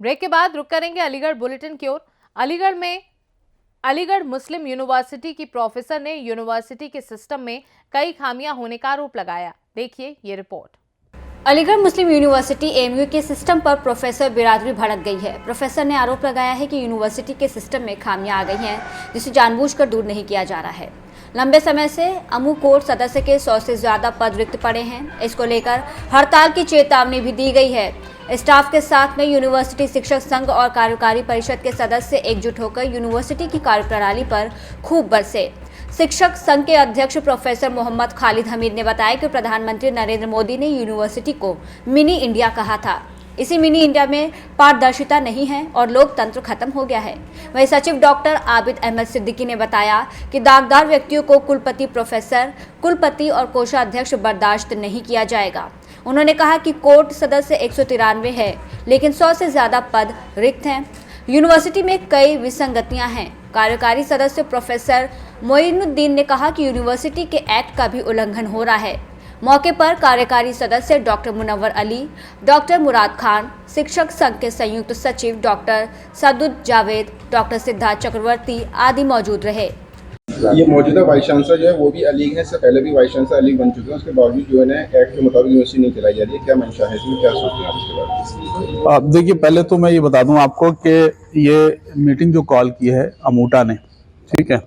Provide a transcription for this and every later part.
Break के बाद रुक करेंगे अलीगढ़ बुलेटिन की ओर। अलीगढ़ में अलीगढ़ मुस्लिम यूनिवर्सिटी की प्रोफेसर ने यूनिवर्सिटी के सिस्टम में कई खामियां होने का आरोप लगाया। देखिए ये रिपोर्ट। अलीगढ़ मुस्लिम यूनिवर्सिटी एएमयू के सिस्टम पर प्रोफेसर बिरादरी भड़क गई है। प्रोफेसर ने आरोप लगाया है कि यूनिवर्सिटी के सिस्टम में खामियां आ गई हैं, जिसे जानबूझकर दूर नहीं किया जा रहा है। लंबे समय से अमू कोर्ट सदस्य के 100 से ज़्यादा पद रिक्त पड़े हैं। इसको लेकर हड़ताल की चेतावनी भी दी गई है। स्टाफ के साथ में यूनिवर्सिटी शिक्षक संघ और कार्यकारी परिषद के सदस्य एकजुट होकर यूनिवर्सिटी की कार्यप्रणाली पर खूब बरसे। शिक्षक संघ के अध्यक्ष प्रोफेसर मोहम्मद खालिद हमीद ने बताया कि प्रधानमंत्री नरेंद्र मोदी ने यूनिवर्सिटी को मिनी इंडिया कहा था। इसी मिनी इंडिया में पारदर्शिता नहीं है और लोकतंत्र खत्म हो गया है। वहीं सचिव डॉक्टर आबिद अहमद सिद्दीकी ने बताया कि दागदार व्यक्तियों को कुलपति, प्रोफेसर, कुलपति और कोषाध्यक्ष बर्दाश्त नहीं किया जाएगा। उन्होंने कहा कि कोर्ट सदस्य 193 है, लेकिन 100 से ज़्यादा पद रिक्त हैं। यूनिवर्सिटी में कई विसंगतियां हैं। कार्यकारी सदस्य प्रोफेसर मोइनुद्दीन ने कहा कि यूनिवर्सिटी के एक्ट का भी उल्लंघन हो रहा है। मौके पर कार्यकारी सदस्य डॉक्टर मुनव्वर अली, डॉक्टर मुराद खान, शिक्षक संघ के संयुक्त सचिव डॉक्टर सदुद जावेद, डॉक्टर सिद्धार्थ चक्रवर्ती आदि मौजूद रहे। ये मौजूदा वाइस चांसलर जो है वो भी अलीग है, इससे पहले भी वाइस चांसलर अलीग बन चुके हैं। उसके बावजूद जो है ना एक्ट के मुताबिक यूनिवर्सिटी नहीं चलाई जा रही है। क्या मंशा है इसमें, क्या सोचते हैं आप इसके बारे में? देखिए, पहले तो मैं ये बता दूं आपको कि ये मीटिंग जो कॉल की है अमूटा ने, ठीक है,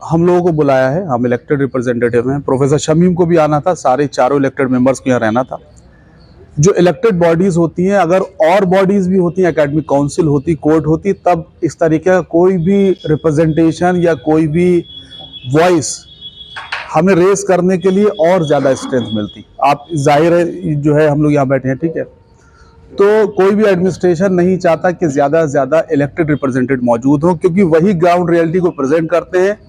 हम लोगों को बुलाया है। हम इलेक्टेड रिप्रेजेंटेटिव हैं। प्रोफेसर शमीम को भी आना था, सारे चारों इलेक्टेड मेंबर्स को यहाँ रहना था। जो इलेक्टेड बॉडीज़ होती हैं, अगर और बॉडीज़ भी होती हैं, एकेडमिक काउंसिल होती, कोर्ट होती, तब इस तरीके का कोई भी रिप्रेजेंटेशन या कोई भी वॉइस हमें रेस करने के लिए और ज़्यादा स्ट्रेंथ मिलती। आप जाहिर है जो है हम लोग यहाँ बैठे हैं, ठीक है, तो कोई भी एडमिनिस्ट्रेशन नहीं चाहता कि ज़्यादा से ज़्यादा इलेक्टेड रिप्रेजेंटेटिव मौजूद हों, क्योंकि वही ग्राउंड रियलिटी को प्रेजेंट करते हैं,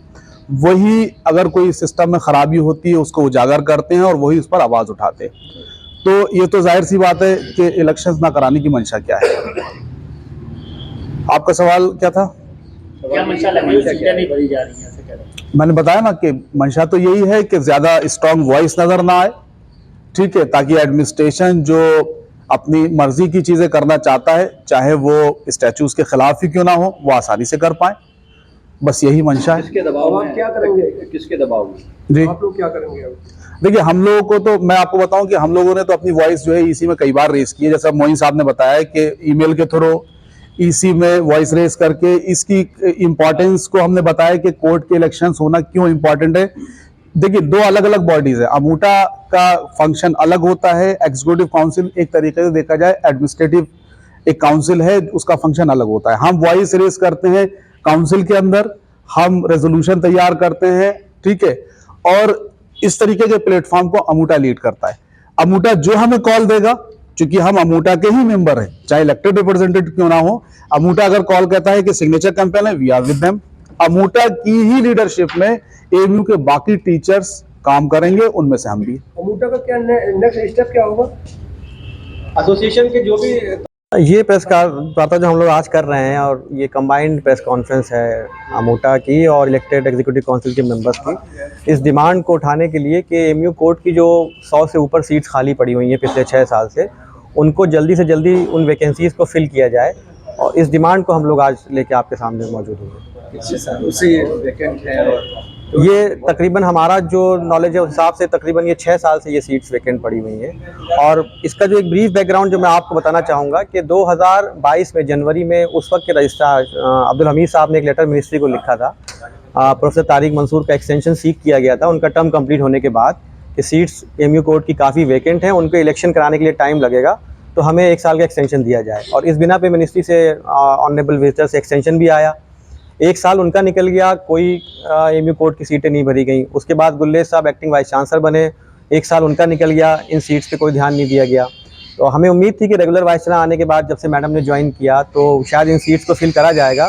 वही अगर कोई सिस्टम में खराबी होती है उसको उजागर करते हैं और वही उस पर आवाज़ उठाते हैं। तो ये तो जाहिर सी बात है कि इलेक्शंस ना कराने की मंशा क्या है। आपका सवाल क्या था? क्या मंशा लगी, सीटें नहीं भरी जा रही हैं, ऐसे कह रहे हैं। मैंने बताया ना कि मंशा तो यही है कि ज़्यादा स्ट्रॉन्ग वॉइस नज़र ना आए, ठीक है, ताकि एडमिनिस्ट्रेशन जो अपनी मर्जी की चीज़ें करना चाहता है, चाहे वो स्टैचूज के खिलाफ ही क्यों ना हो, वो आसानी से कर पाए। बस यही मंशा है। किसके दबाव में क्या करेंगे? किसके दबाव में जी आप लोग क्या करेंगे? देखिए, हम लोगों को तो मैं आपको बताऊं कि हम लोगों ने तो अपनी वॉइस जो है ईसी में कई बार रेस की है। जैसा मोइन साहब ने बताया कि ईमेल के थ्रू ईसी में वॉइस रेस करके इसकी इम्पोर्टेंस को हमने बताया कि कोर्ट के इलेक्शंस होना क्यों इम्पोर्टेंट है। देखिए, दो अलग अलग बॉडीज है। अमूटा का फंक्शन अलग होता है, एग्जीक्यूटिव काउंसिल एक तरीके से देखा जाए एडमिनिस्ट्रेटिव एक काउंसिल है, उसका फंक्शन अलग होता है। हम वॉइस रेस करते हैं काउंसिल के अंदर, हम रेजोल्यूशन तैयार करते हैं, ठीक है, और इस तरीके के प्लेटफॉर्म को अमूटा लीड करता है। अमूटा जो हमें कॉल देगा, क्योंकि हम अमूटा के ही मेंबर हैं, चाहे इलेक्टेड रिप्रेजेंटेटिव क्यों ना हो, अमूटा अगर कॉल कहता है कि सिग्नेचर कैंपेन है, वी आर विद देम। अमूटा की ही लीडरशिप में एएमयू के बाकी टीचर्स काम करेंगे, उनमें से हम भी। अमूटा का क्या नेक्स्ट स्टेप क्या होगा? एसोसिएशन के जो भी ये प्रेस वार्ता जो हम लोग आज कर रहे हैं, और ये कंबाइंड प्रेस कॉन्फ्रेंस है अमूटा की और इलेक्टेड एग्जीक्यूटिव काउंसिल के मेंबर्स की, इस डिमांड को उठाने के लिए कि एएमयू कोर्ट की जो 100 से ऊपर सीट्स खाली पड़ी हुई हैं पिछले 6 साल से, उनको जल्दी से जल्दी उन वैकेंसीज़ को फिल किया जाए। और इस डिमांड को हम लोग आज लेके आपके सामने मौजूद हुए। ये तकरीबन हमारा जो नॉलेज है उस हिसाब से तकरीबन ये 6 साल से ये सीट्स वैकेंट पड़ी हुई हैं। और इसका जो एक ब्रीफ बैकग्राउंड जो मैं आपको बताना चाहूँगा कि 2022 में जनवरी में उस वक्त के रजिस्ट्रार अब्दुल हमीद साहब ने एक लेटर मिनिस्ट्री को लिखा था। प्रोफेसर तारिक मंसूर का एक्सटेंशन सीख किया गया था उनका टर्म कंप्लीट होने के बाद, कि सीट्स एएमयू कोर्ट की काफ़ी वैकेंट हैं, उनको इलेक्शन कराने के लिए टाइम लगेगा, तो हमें 1 साल का एक्सटेंशन दिया जाए। और इस बिना पे मिनिस्ट्री से ऑनरेबल विजिटर से एक्सटेंशन भी आया। 1 साल उनका निकल गया, कोई एएमयू कोर्ट की सीटें नहीं भरी गई। उसके बाद गुल्लेश साहब एक्टिंग वाइस चांसलर बने, 1 साल उनका निकल गया, इन सीट्स पे कोई ध्यान नहीं दिया गया। तो हमें उम्मीद थी कि रेगुलर वाइस चांसलर आने के बाद जब से मैडम ने ज्वाइन किया तो शायद इन सीट्स को फिल करा जाएगा,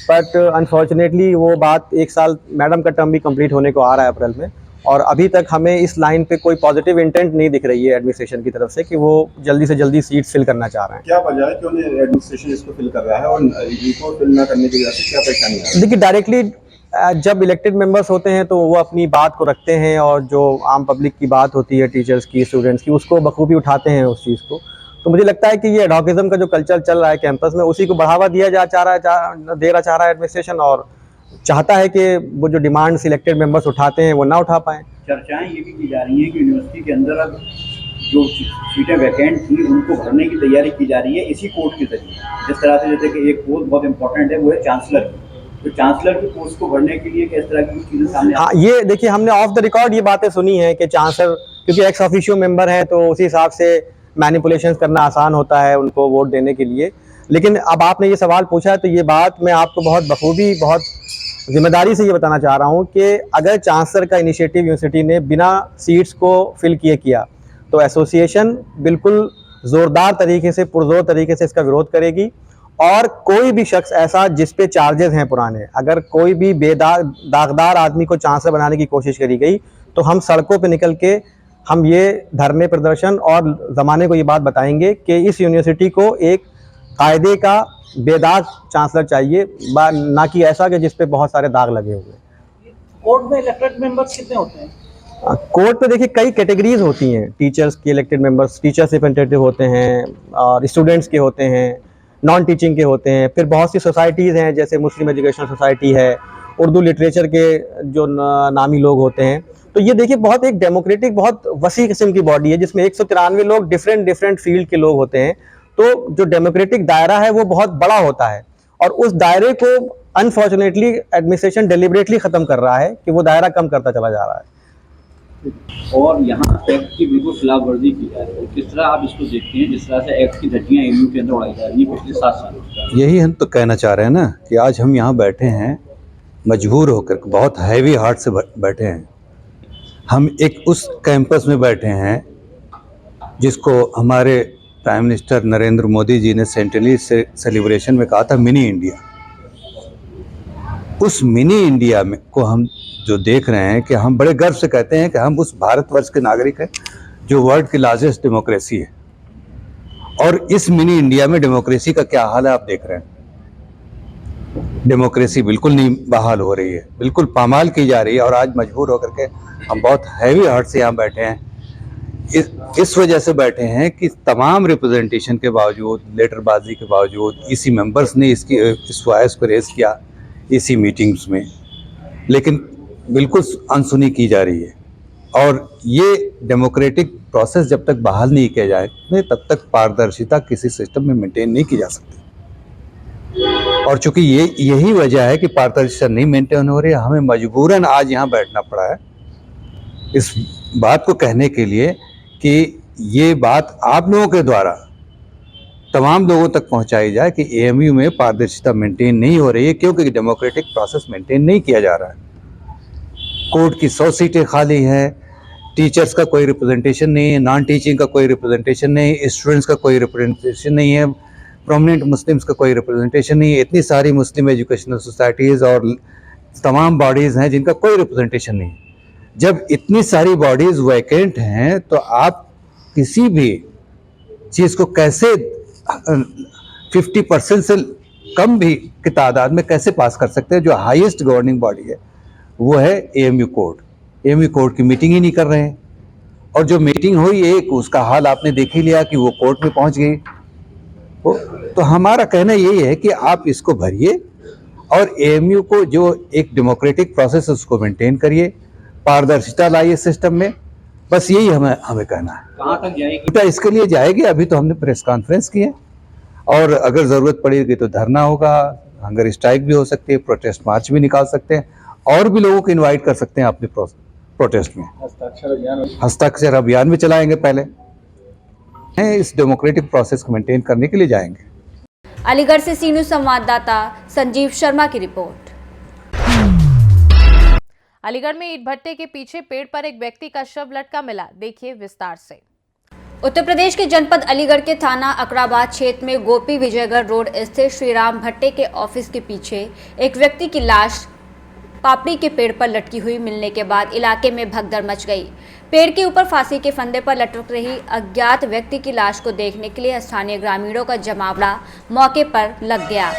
बट अनफॉर्चुनेटली वो बात 1 साल मैडम का टर्म भी कंप्लीट होने को आ रहा है अप्रैल में, और अभी तक हमें इस लाइन पे कोई पॉजिटिव इंटेंट नहीं दिख रही है एडमिनिस्ट्रेशन की तरफ से कि वो जल्दी से जल्दी सीट फिल करना चाह रहे हैं। क्या वजह है कि एडमिनिस्ट्रेशन इसको फिल कर रहा है और इनको फिल ना करने की वजह से क्या परेशानी है? देखिए, डायरेक्टली जब इलेक्टेड मेंबर्स होते हैं तो वो अपनी बात को रखते हैं, और जो आम पब्लिक की बात होती है, टीचर्स की, स्टूडेंट्स की, उसको बखूबी उठाते हैं उस चीज़ को। तो मुझे लगता है कि ये एडॉकिज्म का जो कल्चर चल रहा है कैंपस में, उसी को बढ़ावा दिया चाह रहा है एडमिनिस्ट्रेशन, और चाहता है कि वो जो डिमांड सिलेक्टेड मेंबर्स उठाते हैं वो ना उठा पाएं। चर्चाएं ये भी की जा रही हैं कि यूनिवर्सिटी के अंदर अब जो सीटें वैकेंट थी उनको भरने की तैयारी की जा रही है इसी कोर्ट के जरिए। जिस तरह से जैसे कि एक पोस्ट बहुत इंपॉर्टेंट है वो है चांसलर की, तो चांसलर की पोस्ट को भरने के लिए किस तरह की चीज़ें सामने हाँ, ये देखिए हमने ऑफ द रिकॉर्ड ये बातें सुनी है कि चांसलर क्योंकि एक्स ऑफिशियो मेंबर हैं तो उसी हिसाब से मैनिपुलेशंस करना आसान होता है उनको वोट देने के लिए। लेकिन अब आपने ये सवाल पूछा है तो ये बात मैं आपको बहुत बखूबी, बहुत जिम्मेदारी से ये बताना चाह रहा हूँ कि अगर चांसलर का इनिशिएटिव यूनिवर्सिटी ने बिना सीट्स को फिल किया तो एसोसिएशन बिल्कुल ज़ोरदार तरीके से, पुरजोर तरीके से इसका विरोध करेगी। और कोई भी शख्स ऐसा जिस पे चार्जेस हैं पुराने, अगर कोई भी दागदार आदमी को चांसलर बनाने की कोशिश करी गई तो हम सड़कों पे निकल के हम ये धरने प्रदर्शन और ज़माने को ये बात बताएंगे कि इस यूनिवर्सिटी को एक कायदे का बेदाग चांसलर चाहिए, ना कि ऐसा कि जिस पे बहुत सारे दाग लगे हुए। कोर्ट में इलेक्टेड मेंबर्स कितने होते हैं? कोर्ट पे देखिए कई कैटेगरीज होती हैं। टीचर्स के इलेक्टेड मेंबर्स, टीचर्स रिप्रेजेंटेटिव होते हैं, और स्टूडेंट्स के होते हैं, नॉन टीचिंग के होते हैं। फिर बहुत सी सोसाइटीज़ हैं जैसे मुस्लिम एजुकेशन सोसाइटी है, उर्दू लिटरेचर के जो नामी लोग होते हैं। तो ये देखिए बहुत एक डेमोक्रेटिक, बहुत वसी किस्म की बॉडी है जिसमें 193 लोग डिफरेंट फील्ड के लोग होते हैं। तो जो डेमोक्रेटिक दायरा है वो बहुत बड़ा होता है, और उस दायरे को अनफॉर्चुनेटली एडमिनिस्ट्रेशन डेलिबरेटली ख़त्म कर रहा है कि वो दायरा कम करता चला जा रहा है। और यहाँ एक्ट की बिल्कुल खिलाफ वर्जी की जा रही है, किस तरह आप इसको देखते हैं जिस तरह से एक्ट की धज्जियाँ एमयू के अंदर उड़ाई जा रही हैं पिछले 7 सालों? यही हम तो कहना चाह रहे हैं ना कि आज हम यहाँ बैठे हैं मजबूर होकर, बहुत हैवी हार्ट से बैठे हैं। हम एक उस कैंपस में बैठे हैं जिसको हमारे प्राइम मिनिस्टर नरेंद्र मोदी जी ने सेंटेनरी सेलिब्रेशन में कहा था मिनी इंडिया। उस मिनी इंडिया में को हम जो देख रहे हैं कि हम बड़े गर्व से कहते हैं कि हम उस भारतवर्ष के नागरिक हैं जो वर्ल्ड की लार्जेस्ट डेमोक्रेसी है। और इस मिनी इंडिया में डेमोक्रेसी का क्या हाल है आप देख रहे हैं। डेमोक्रेसी बिल्कुल नहीं बहाल हो रही है, बिल्कुल पामाल की जा रही है। और आज मजबूर होकर के हम बहुत हैवी हार्ट से यहाँ बैठे हैं। इस वजह से बैठे हैं कि तमाम रिप्रेजेंटेशन के बावजूद, लेटरबाजी के बावजूद, ईसी मेंबर्स ने इस वॉइस को रेज किया ईसी मीटिंग्स में, लेकिन बिल्कुल अनसुनी की जा रही है। और ये डेमोक्रेटिक प्रोसेस जब तक बहाल नहीं किया जाए तब तक पारदर्शिता किसी सिस्टम में मेंटेन नहीं की जा सकती। और चूंकि यही वजह है कि पारदर्शिता नहीं मेंटेन हो रही है, हमें मजबूरन आज यहाँ बैठना पड़ा है इस बात को कहने के लिए कि ये बात आप लोगों के द्वारा तमाम लोगों तक पहुंचाई जाए कि एएमयू में पारदर्शिता मेंटेन नहीं हो रही है, क्योंकि डेमोक्रेटिक प्रोसेस मेंटेन नहीं किया जा रहा है। कोर्ट की 100 सीटें खाली हैं, टीचर्स का कोई रिप्रेजेंटेशन नहीं है, नॉन टीचिंग का कोई रिप्रेजेंटेशन नहीं है, स्टूडेंट्स का कोई रिप्रेजेंटेशन नहीं है, प्रोमिनेंट मुस्लिम्स का कोई रिप्रेजेंटेशन नहीं है। इतनी सारी मुस्लिम एजुकेशनल सोसाइटीज़ और तमाम बॉडीज़ हैं जिनका कोई रिप्रेजेंटेशन नहीं है। जब इतनी सारी बॉडीज़ वैकेंट हैं तो आप किसी भी चीज़ को कैसे 50% से कम भी की तादाद में कैसे पास कर सकते हैं। जो हाईएस्ट गवर्निंग बॉडी है वो है एएमयू कोर्ट। एएमयू कोर्ट की मीटिंग ही नहीं कर रहे हैं, और जो मीटिंग हुई एक उसका हाल आपने देख ही लिया कि वो कोर्ट में पहुंच गई। तो हमारा कहना यही है कि आप इसको भरिए और एएमयू को जो एक डेमोक्रेटिक प्रोसेस है उसको मेंटेन करिए, पारदर्शिता लाइए सिस्टम में। बस यही हमें कहना है। कहाँ तक जाएगी? तो इसके लिए जाएगी। अभी तो हमने प्रेस कॉन्फ्रेंस की है, और अगर ज़रूरत पड़ेगी तो धरना होगा, हंगर स्ट्राइक भी हो सकती है, प्रोटेस्ट मार्च भी निकाल सकते हैं, और भी लोगों को इनवाइट कर सकते हैं अपने प्रोटेस्ट में। हस्ताक्षर अभियान में चलाएंगे। पहले इस डेमोक्रेटिक प्रोसेस को मेंटेन करने के लिए जाएंगे। अलीगढ़ से सी न्यूज़ संवाददाता संजीव शर्मा की रिपोर्ट। अलीगढ़ में ईंट भट्टे के पीछे पेड़ पर एक व्यक्ति का शव लटका मिला, देखिए विस्तार से। उत्तर प्रदेश के जनपद अलीगढ़ के थाना अकराबाद क्षेत्र में गोपी विजयगढ़ रोड स्थित श्रीराम भट्टे के ऑफिस के पीछे एक व्यक्ति की लाश पापड़ी के पेड़ पर लटकी हुई मिलने के बाद इलाके में भगदड़ मच गई। पेड़ के ऊपर फांसी के फंदे पर लटक रही अज्ञात व्यक्ति की लाश को देखने के लिए स्थानीय ग्रामीणों का जमावड़ा मौके पर लग गया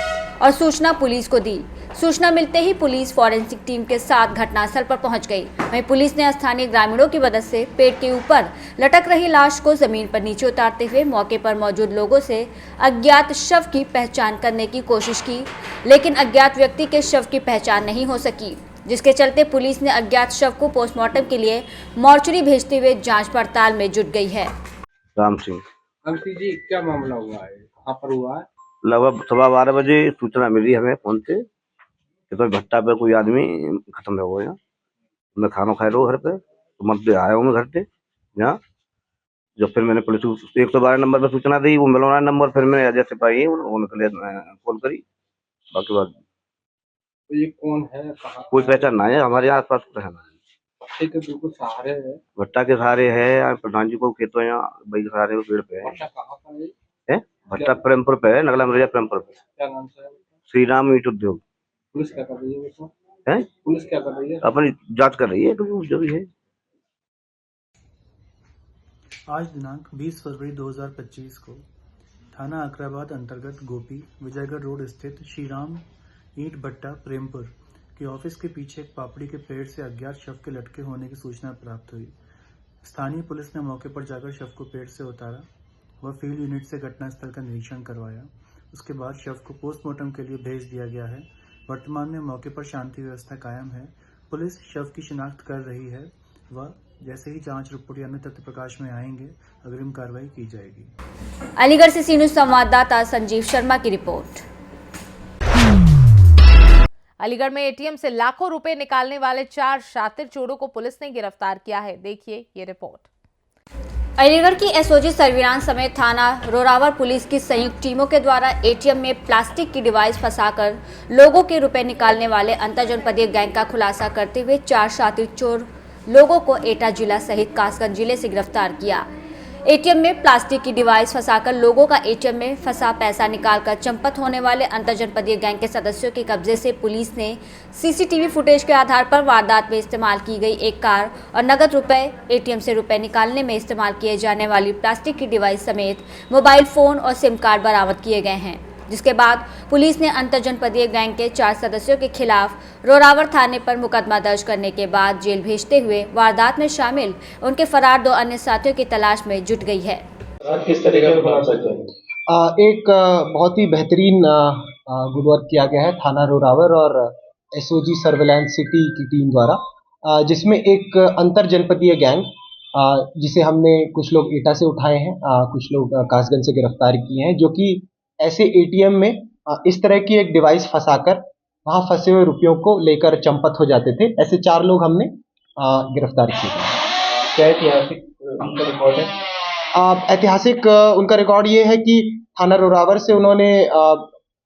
और सूचना पुलिस को दी। सूचना मिलते ही पुलिस फॉरेंसिक टीम के साथ घटनास्थल पर पहुंच गई। वहीं पुलिस ने स्थानीय ग्रामीणों की मदद से पेड़ के ऊपर लटक रही लाश को जमीन पर नीचे उतारते हुए मौके पर मौजूद लोगों से अज्ञात शव की पहचान करने की कोशिश की, लेकिन अज्ञात व्यक्ति के शव की पहचान नहीं हो सकी, जिसके चलते पुलिस ने अज्ञात शव को पोस्टमार्टम के लिए मॉर्चरी भेजते हुए जांच पड़ताल में जुट गई है। राम सिंह, अंकित जी, क्या मामला हुआ है, कहाँ पर हुआ है? लगभग 12:15 बजे सूचना मिली हमें फोन से कि तो भट्टा पे कोई आदमी खत्म हो गया। मैं खाना खा रहा हूँ घर पे, तो मैं आया हूँ मैं घर पे यहाँ। जब फिर मैंने पुलिस को 112 नंबर पर सूचना दी, वो मिलवाना नंबर, फिर मैंने अजय सिपाही उनके लिए कॉल करी। बाकी बात तो ये कौन है, कहाँ कोई पहचान ना है, हमारे आस पास रहना है। भट्टे के बिल्कुल सहारे है? भट्टा के सहारे है, प्रधान जी को खेतों यहाँ भाई के सहारे पेड़ पे है। भट्टा कहाँ पर है भट्टा प्रेमपुर पे है, नगला मरिया प्रेमपुर पे। क्या नाम से है? श्री राम ईट उद्योग पुलिस क्या कर रही है उसमें? है, पुलिस क्या कर रही है? अपनी जांच कर रही है जो भी है। आज दिनांक 20 फरवरी 2025 को थाना अकराबाद अंतर्गत गोपी विजयगढ़ रोड स्थित श्रीराम ईंट भट्टा प्रेमपुर के ऑफिस के पीछे एक पापड़ी के पेड़ से अज्ञात शव के लटके होने की सूचना प्राप्त हुई। स्थानीय पुलिस ने मौके पर जाकर शव को पेड़ से उतारा व फील्ड यूनिट से घटनास्थल का निरीक्षण करवाया। उसके बाद शव को पोस्टमार्टम के लिए भेज दिया गया है। वर्तमान में मौके पर शांति व्यवस्था कायम है। पुलिस शव की शिनाख्त कर रही है व जैसे ही जांच रिपोर्ट या अन्य तथ्य प्रकाश में आएंगे अग्रिम कार्रवाई की जाएगी। अलीगढ़ से सी न्यूज़ संवाददाता संजीव शर्मा की रिपोर्ट। अलीगढ़ में एटीएम से लाखों रुपए निकालने वाले 4 शातिर चोरों को पुलिस ने गिरफ्तार किया है। देखिए ये रिपोर्ट। अलीगढ़ की एसओजी सर्विलांस समेत थाना रोरावर पुलिस की संयुक्त टीमों के द्वारा एटीएम में प्लास्टिक की डिवाइस फंसाकर लोगों के रुपए निकालने वाले अंतरजनपदीय गैंग का खुलासा करते हुए 4 शातिर चोर लोगों को एटा जिला सहित कासगंज जिले से गिरफ्तार किया। एटीएम में प्लास्टिक की डिवाइस फंसाकर लोगों का एटीएम में फंसा पैसा निकालकर चंपत होने वाले अंतरजनपदीय गैंग के सदस्यों के कब्जे से पुलिस ने सीसीटीवी फुटेज के आधार पर वारदात में इस्तेमाल की गई एक कार और नगद रुपए, एटीएम से रुपए निकालने में इस्तेमाल किए जाने वाली प्लास्टिक की डिवाइस समेत मोबाइल फोन और सिम कार्ड बरामद किए गए हैं। जिसके बाद पुलिस ने अंतरजनपदीय गैंग के 4 सदस्यों के खिलाफ रोरावर थाने पर मुकदमा दर्ज करने के बाद जेल भेजते हुए वारदात में शामिल उनके फरार 2 अन्य साथियों की तलाश में जुट गई है। किस तरीके से बना सकते हैं? एक बहुत ही बेहतरीन गुड वर्क किया गया है थाना रोरावर और एसओजी सर्विलांस सिटी की टीम द्वारा, जिसमें एक अंतर जनपदीय गैंग जिसे हमने कुछ लोग एटा से उठाए हैं, कुछ लोग कासगंज से गिरफ्तार किए हैं, जो कि ऐसे एटीएम में इस तरह की एक डिवाइस फंसाकर वहां फंसे हुए रुपयों को लेकर चंपत हो जाते थे। ऐसे 4 लोग हमने गिरफ्तार किए। क्या ऐतिहासिक उनका रिकॉर्ड है? ऐतिहासिक उनका रिकॉर्ड ये है कि थाना रोरावर से उन्होंने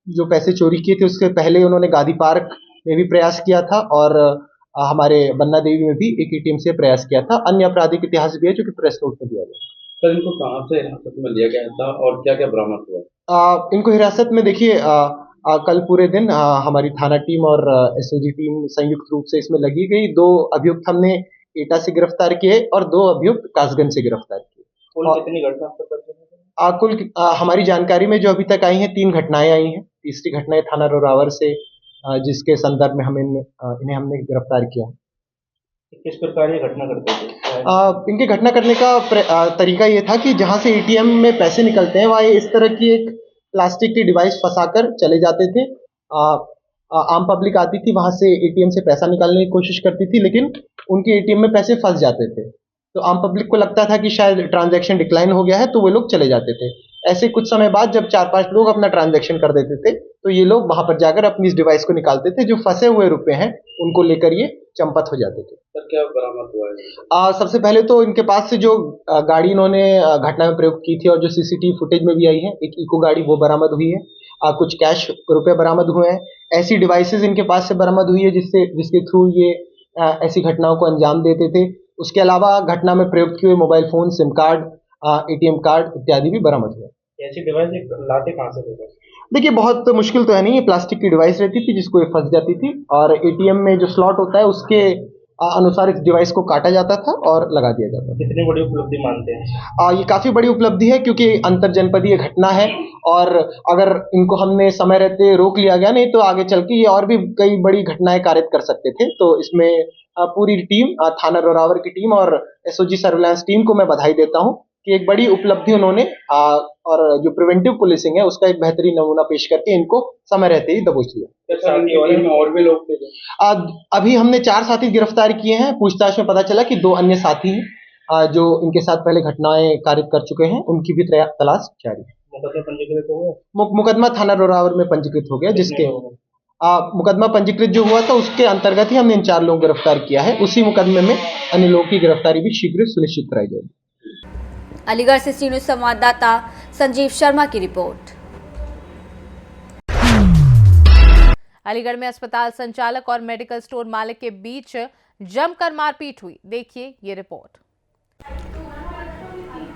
जो पैसे चोरी किए थे उसके पहले उन्होंने गांधी पार्क में भी प्रयास किया था और हमारे बन्ना देवी में भी एक एटीएम से प्रयास किया था। अन्य आपराधिक इतिहास भी है जो कि प्रेस नोट में दिया गया। सर, इनको कहाँ से हिरासत में लिया गया था और क्या क्या बरामद हुआ? इनको हिरासत में देखिए कल पूरे दिन हमारी थाना टीम और एसओजी टीम संयुक्त रूप से इसमें लगी गई। 2 अभियुक्त हमने एटा से गिरफ्तार किए और 2 अभियुक्त कासगंज से गिरफ्तार किए। कुल कितनी घटना? कुल हमारी जानकारी में जो अभी तक आई हैं 3 घटनाएं आई हैं। तीसरी घटना है थाना रोरावर से, जिसके संदर्भ में इन्हें हमने गिरफ्तार किया। किस प्रकार ये घटना करते थे? इनके घटना करने का तरीका ये था कि जहां से एटीएम में पैसे निकलते हैं वहां इस तरह की एक प्लास्टिक की डिवाइस फंसाकर चले जाते थे। आम पब्लिक आती थी, वहां से एटीएम से पैसा निकालने की कोशिश करती थी, लेकिन उनके एटीएम में पैसे फंस जाते थे। तो आम पब्लिक को लगता था कि शायद ट्रांजैक्शन डिक्लाइन हो गया है, तो वो लोग चले जाते थे। ऐसे कुछ समय बाद जब 4-5 लोग अपना ट्रांजैक्शन कर देते थे, तो ये लोग वहां पर जाकर अपनी इस डिवाइस को निकालते थे। जो फंसे हुए रुपए हैं उनको लेकर ये चंपत हो जाते थे। सर, क्या बरामद हुआ है? सबसे पहले तो इनके पास से जो गाड़ी इन्होंने घटना में प्रयोग की थी और जो सीसीटीवी फुटेज में भी आई है, एक इको गाड़ी वो बरामद हुई है। कुछ कैश रुपए बरामद हुए हैं। ऐसी डिवाइसेस इनके पास से बरामद हुई है जिसके थ्रू ये ऐसी घटनाओं को अंजाम देते थे। उसके अलावा घटना में प्रयुक्त किए हुए mobile phone, SIM card, ATM card इत्यादि भी बरामद हुए। ऐसी डिवाइस लाते कहाँ से थे? देखिए, बहुत मुश्किल तो है नहीं, ये प्लास्टिक की डिवाइस रहती थी जिसको ये फंस जाती थी और एटीएम में जो स्लॉट होता है उसके अनुसार इस डिवाइस को काटा जाता था और लगा दिया जाता था। कितनी बड़ी उपलब्धि मानते हैं? ये काफ़ी बड़ी उपलब्धि है क्योंकि अंतरजनपदीय घटना है और अगर इनको हमने समय रहते रोक लिया गया नहीं तो आगे चल के ये और भी कई बड़ी घटनाएं कारित कर सकते थे। तो इसमें पूरी टीम, थाना रोरावर की टीम और एसओजी सर्विलांस टीम को मैं बधाई देता हूं कि एक बड़ी उपलब्धि उन्होंने और जो प्रिवेंटिव पुलिसिंग है उसका एक बेहतरीन नमूना पेश करके इनको समय रहते ही दबोच लिया। और भी लोग थे? अभी हमने 4 साथी गिरफ्तार किए हैं। पूछताछ में पता चला कि 2 अन्य साथी हैं जो इनके साथ पहले घटनाएं कारित कर चुके हैं, उनकी भी तलाश जारी है। मुकदमा पंजीकृत हो गया? मुकदमा थाना रोरावर में पंजीकृत हो गया, जिसके मुकदमा पंजीकृत जो हुआ था उसके अंतर्गत ही हमने इन 4 लोगों को गिरफ्तार किया है। उसी मुकदमे में अन्य लोगों की गिरफ्तारी भी शीघ्र सुनिश्चित कराई जाएगी। अलीगढ़ से सी न्यूज़ संवाददाता संजीव शर्मा की रिपोर्ट। अलीगढ़ में अस्पताल संचालक और मेडिकल स्टोर मालिक के बीच जमकर मारपीट हुई। देखिए ये रिपोर्ट।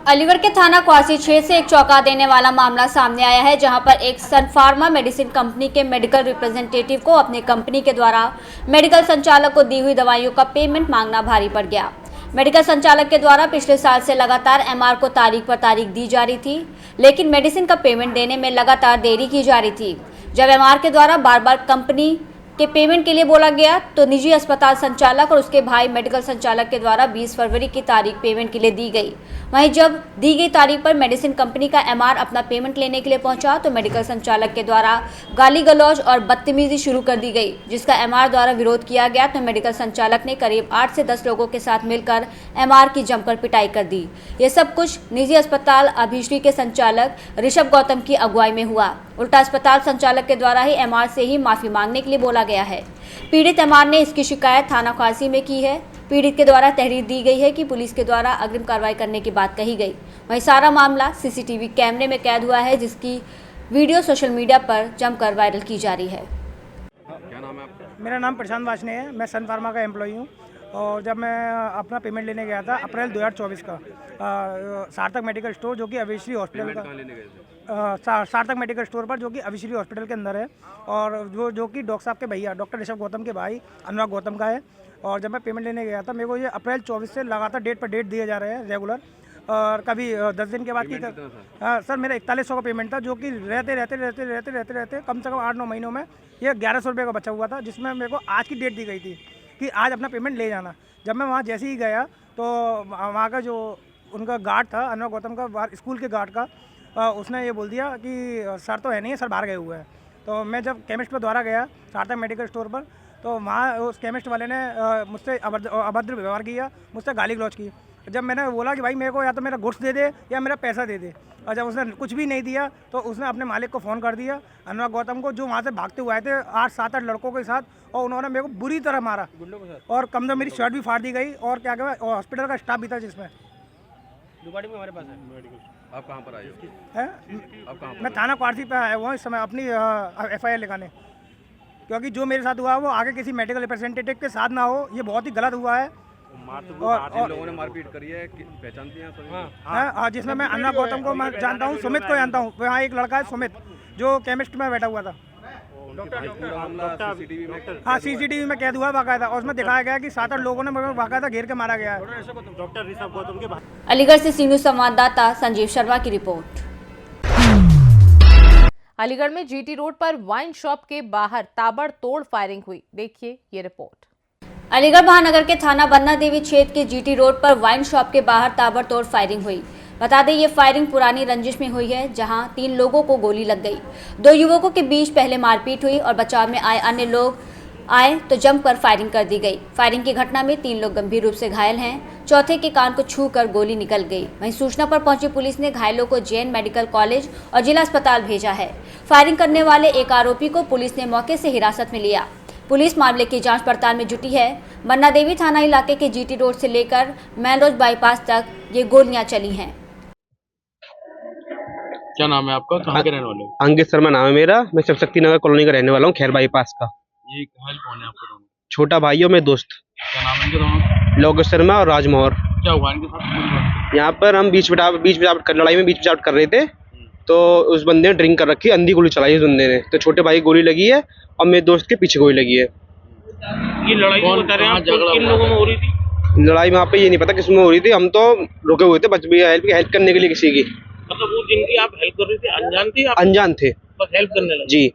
अलीगढ़ के थाना क्वासी 6 से एक चौंका देने वाला मामला सामने आया है, जहां पर एक सन फार्मा मेडिसिन कंपनी के मेडिकल रिप्रेजेंटेटिव को अपनी कंपनी के द्वारा मेडिकल संचालक को दी हुई दवाइयों का पेमेंट मांगना भारी पड़ गया। मेडिकल संचालक के द्वारा पिछले साल से लगातार एमआर को तारीख पर तारीख दी जा रही थी, लेकिन मेडिसिन का पेमेंट देने में लगातार देरी की जा रही थी। जब एमआर के द्वारा बार बार कंपनी के पेमेंट के लिए बोला गया तो निजी अस्पताल संचालक और उसके भाई मेडिकल संचालक के द्वारा 20 फरवरी की तारीख पेमेंट के लिए दी गई। वहीं जब दी गई तारीख पर मेडिसिन कंपनी का एमआर अपना पेमेंट लेने के लिए पहुंचा तो मेडिकल संचालक के द्वारा गाली गलौज और बदतमीजी शुरू कर दी गई, जिसका एमआर द्वारा विरोध किया गया। तो मेडिकल संचालक ने करीब 8 से 10 लोगों के साथ मिलकर एमआर की जमकर पिटाई कर दी। ये सब कुछ निजी अस्पताल अभिश्री के संचालक ऋषभ गौतम की अगुवाई में हुआ। उल्टा अस्पताल संचालक के द्वारा ही एमआर से ही माफी मांगने के लिए बोला गया है। पीड़ित एमआर ने इसकी शिकायत थाना क्वासी में की है। पीड़ित के द्वारा तहरीर दी गई है कि पुलिस के द्वारा अग्रिम कार्रवाई करने की बात कही गई। वहीं सारा मामला सीसीटीवी कैमरे में कैद हुआ है, जिसकी वीडियो सोशल मीडिया पर जमकर वायरल की जा रही है। क्या नाम है आपका? मेरा नाम प्रशांत वाशने है। मैं सन फार्मा का एम्प्लॉई हूँ और जब मैं अपना पेमेंट लेने गया था अप्रैल 2024 का सार्थक मेडिकल स्टोर जो कि अभिश्री हॉस्पिटल का सार्थक मेडिकल स्टोर पर जो कि अभिश्री हॉस्पिटल के अंदर है और जो कि डॉक्टर साहब के भैया डॉक्टर ऋषभ गौतम के भाई अनुराग गौतम का है। और जब मैं पेमेंट लेने गया था मेरे को ये अप्रैल 24 से लगातार डेट पर डेट दिए जा रहे हैं रेगुलर, और कभी 10 दिन के बाद की सर मेरा 4100 का पेमेंट था, जो कि रहते कम से कम 8-9 महीनों में ये 1100 रुपये का बचा हुआ था, जिसमें मेरे को आज की डेट दी गई थी कि आज अपना पेमेंट ले जाना। जब मैं वहाँ जैसे ही गया तो वहाँ का जो उनका गार्ड था अनुराग गौतम का, स्कूल के गार्ड का, उसने ये बोल दिया कि सर तो है नहीं, सर बाहर गए हुए हैं। तो मैं जब केमिस्ट पर द्वारा गया सार्थक मेडिकल स्टोर पर तो वहाँ उस केमिस्ट वाले ने मुझसे अभद्र व्यवहार किया, मुझसे गाली गलौज की। जब मैंने बोला कि भाई मेरे को या तो मेरा गुड्स दे दे या मेरा पैसा दे दे, और जब उसने कुछ भी नहीं दिया तो उसने अपने मालिक को फ़ोन कर दिया अनुराग गौतम को, जो वहाँ से भागते हुए आए थे 8-7-8 लड़कों के साथ, और उन्होंने मेरे को बुरी तरह मारा और कम से मेरी शर्ट भी फाड़ दी गई और क्या कहते हैं हॉस्पिटल का स्टाफ भी था जिसमें। दुबारा में हमारे पास है। आप कहाँ पर आए हो? आप कहाँ पर? मैं थाना क्वासी पे आया हुआ इस समय अपनी FIR लिखाने, क्योंकि जो मेरे साथ हुआ वो आगे किसी मेडिकल रिप्रेजेंटेटिव के साथ ना हो, ये बहुत ही गलत हुआ है। और लोगों ने मारपीट करी है, पहचानती हैं? हाँ, जिसमें मैं अनुराग गौतम को मैं जानता हूँ, सुमित को जानता हूँ। वहाँ एक लड़का है सुमित जो केमिस्ट में बैठा हुआ था। हाँ, CCTV में कैद हुआ बाकायदा, और उसमें दिखाया गया कि 7-8 लोगों ने बाकायदा घेर के मारा गया है। डॉक्टर ऋषभ गौतम के भाई। अलीगढ़ से सी न्यूज़ संवाददाता संजीव शर्मा की रिपोर्ट। अलीगढ़ में GT रोड पर वाइन शॉप के बाहर ताबड़तोड़ फायरिंग हुई। देखिए ये रिपोर्ट। अलीगढ़ महानगर के थाना बन्ना देवी क्षेत्र के GT रोड पर वाइन शॉप के बाहर ताबड़तोड़ फायरिंग हुई। बता दें ये फायरिंग पुरानी रंजिश में हुई है, जहां 3 लोगों को गोली लग गई। 2 युवकों के बीच पहले मारपीट हुई और बचाव में आए अन्य लोग आए तो जमकर फायरिंग कर दी गई। फायरिंग की घटना में 3 लोग गंभीर रूप से घायल हैं, चौथे के कान को छूकर गोली निकल गई। वहीं सूचना पर पहुंची पुलिस ने घायलों को जैन मेडिकल कॉलेज और जिला अस्पताल भेजा है। फायरिंग करने वाले एक आरोपी को पुलिस ने मौके से हिरासत में लिया। पुलिस मामले की जांच पड़ताल में जुटी है। बन्ना देवी थाना इलाके के GT रोड से लेकर मेन रोड बाईपास तक ये गोलियां चली हैं। क्या नाम है आपका? कहाँ के रहने वाले हो? अंकित शर्मा नाम है मेरा। मैं शिवशक्ति नगर कॉलोनी का रहने वाला हूँ, खैर बाईपास का। ये घायल कौन है आपका? छोटा भाई और मेरे दोस्त। क्या नाम है इनके दोनों? लोकेश शर्मा और राजमोहर। क्या हुआ इनके साथ? यहाँ पर हम लड़ाई में बीच बिटावट कर रहे थे, तो उस बंदे ने ड्रिंक कर रखी, अंधी गोली चलाई उस बंदे ने, तो छोटे भाई की गोली लगी है और मेरे दोस्त के पीछे गोली लगी है। ये लड़ाई जो बता रहे हैं आप, किन लोगों में हो रही थी? लड़ाई वहाँ पे ये नहीं पता किसमें हो रही थी, हम तो रुके हुए थे बच भी हेल्प करने के लिए किसी की। मतलब वो जिनकी आप हेल्प कर रहे थे अनजान थे आप? अनजान थे, बस हेल्प करने लगे। जी।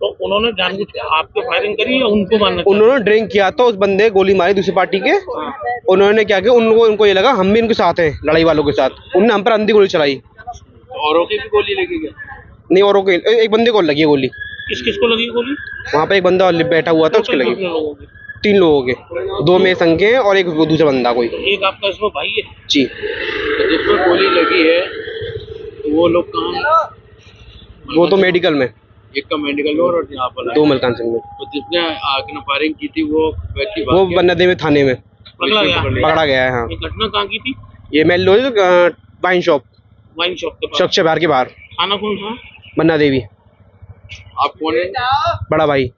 तो उन्होंने जानबूझ के आपको फायरिंग करी या उनको मारना? उन्होंने ड्रिंक किया तो उस बंदे गोली मारी दूसरी पार्टी के। उन्होंने क्या किया, उनको ये लगा हम भी इनके साथ हैं, लड़ाई वालों के साथ। उन्होंने हम पर अंधी गोली चलाई। औरों की भी गोली लगी क्या? नहीं, औरों के एक बंदे को लगी गोली। किस किस को लगी गोली? वहाँ पे एक बंदा बैठा हुआ था, उसके लगी। 3 लोगों के, 2 में संख्या है और एक दूसरा बंदा कोई। एक आपका इसमें भाई है? जी। जिसको गोली लगी है तो वो लोग कहाँ? वो तो मेडिकल में, एक का मेडिकल में और यहाँ पर 2 मलकान सिंह में। तो जिसने आगे फायरिंग की थी वो व्यक्ति वो बन्ना में थाने में पकड़ा गया है। हाँ, ये घटना कहाँ की थी? ये मेल वाइन शॉप के पास। स्वच्छ बिहार के बाहर। थाना कौन था? बन्ना देवी। आप कौन है? बड़ा भाई।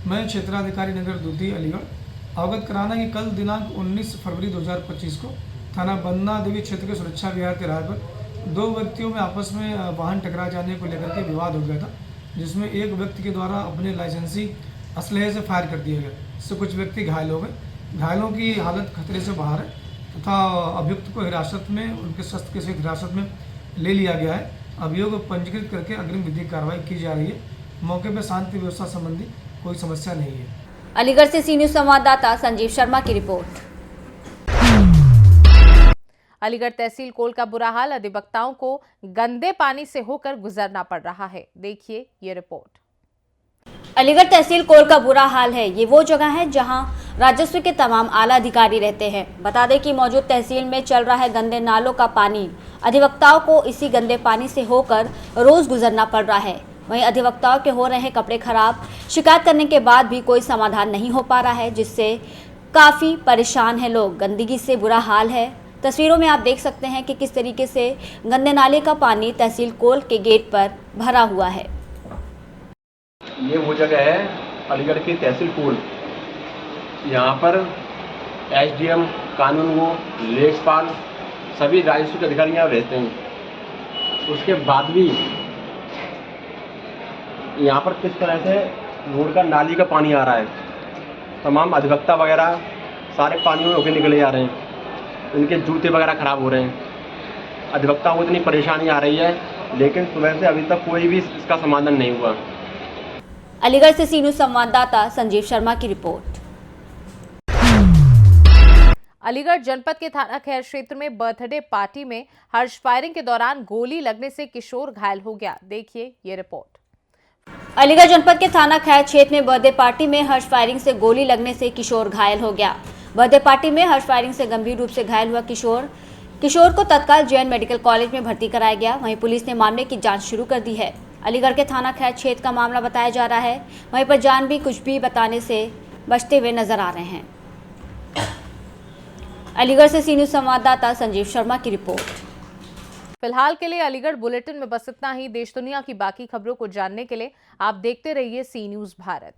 मैं क्षेत्राधिकारी नगर दूधी अलीगढ़ अवगत कराना कि कल दिनांक 19 फरवरी 2025 को थाना बन्ना देवी क्षेत्र के सुरक्षा विहार तिराहे पर 2 व्यक्तियों में आपस में वाहन टकरा जाने को लेकर के विवाद हो गया था, जिसमें एक व्यक्ति के द्वारा अपने लाइसेंसी असलहे से फायर कर दिया गया। इससे कुछ व्यक्ति घायल हो गए। घायलों की हालत खतरे से बाहर है तथा अभियुक्त को हिरासत में उनके शस्त्र के सहित हिरासत में ले लिया गया है। अभियोग पंजीकृत करके अग्रिम विधिक कार्रवाई की जा रही है। मौके पर शांति व्यवस्था संबंधी कोई समस्या नहीं है। अलीगढ़ से सी न्यूज़ संवाददाता संजीव शर्मा की रिपोर्ट। अलीगढ़ तहसील कोल का बुरा हाल, अधिवक्ताओं को गंदे पानी से होकर गुजरना पड़ रहा है। देखिए ये रिपोर्ट। अलीगढ़ तहसील कोल का बुरा हाल है। ये वो जगह है जहां राजस्व के तमाम आला अधिकारी रहते हैं। बता दें कि मौजूद तहसील में चल रहा है गंदे नालों का पानी। अधिवक्ताओं को इसी गंदे पानी से होकर रोज गुजरना पड़ रहा है। वहीं अधिवक्ताओं के हो रहे हैं कपड़े खराब। शिकायत करने के बाद भी कोई समाधान नहीं हो पा रहा है, जिससे काफ़ी परेशान है लोग। गंदगी से बुरा हाल है। तस्वीरों में आप देख सकते हैं कि किस तरीके से गंदे नाले का पानी तहसील कोल के गेट पर भरा हुआ है। ये वो जगह है अलीगढ़ की तहसील कोल। यहाँ पर एसडीएम, कानूनगो, लेखपाल सभी राजस्व के अधिकारी यहाँ रहते हैं। उसके बाद भी यहाँ पर किस तरह से रोड का नाली का पानी आ रहा है, तमाम अधिवक्ता वगैरह सारे पानी में होकर निकले जा रहे हैं। उनके जूते वगैरह ख़राब हो रहे हैं। अधिवक्ताओं को इतनी परेशानी आ रही है, लेकिन सुबह से अभी तक कोई भी इसका समाधान नहीं हुआ। अलीगढ़ से सी न्यूज़ संवाददाता संजीव शर्मा की रिपोर्ट। अलीगढ़ जनपद के थाना खैर क्षेत्र में बर्थडे पार्टी में हर्ष फायरिंग के दौरान गोली लगने से किशोर घायल हो गया। देखिए ये रिपोर्ट। अलीगढ़ जनपद के थाना खैर क्षेत्र में बर्थडे पार्टी में हर्ष फायरिंग से गोली लगने से किशोर घायल हो गया। बर्थडे पार्टी में हर्ष फायरिंग से गंभीर रूप से घायल हुआ किशोर को तत्काल जैन मेडिकल कॉलेज में भर्ती कराया गया। वहीं पुलिस ने मामले की जांच शुरू कर दी है। अलीगढ़ के थाना खैर क्षेत्र का मामला बताया जा रहा है। वहीं पर जान भी कुछ भी बताने से बचते हुए नजर आ रहे हैं। अलीगढ़ से सी न्यूज़ संवाददाता संजीव शर्मा की रिपोर्ट। फिलहाल के लिए अलीगढ़ बुलेटिन में बस इतना ही। देश दुनिया की बाकी खबरों को जानने के लिए आप देखते रहिए सी न्यूज़ भारत।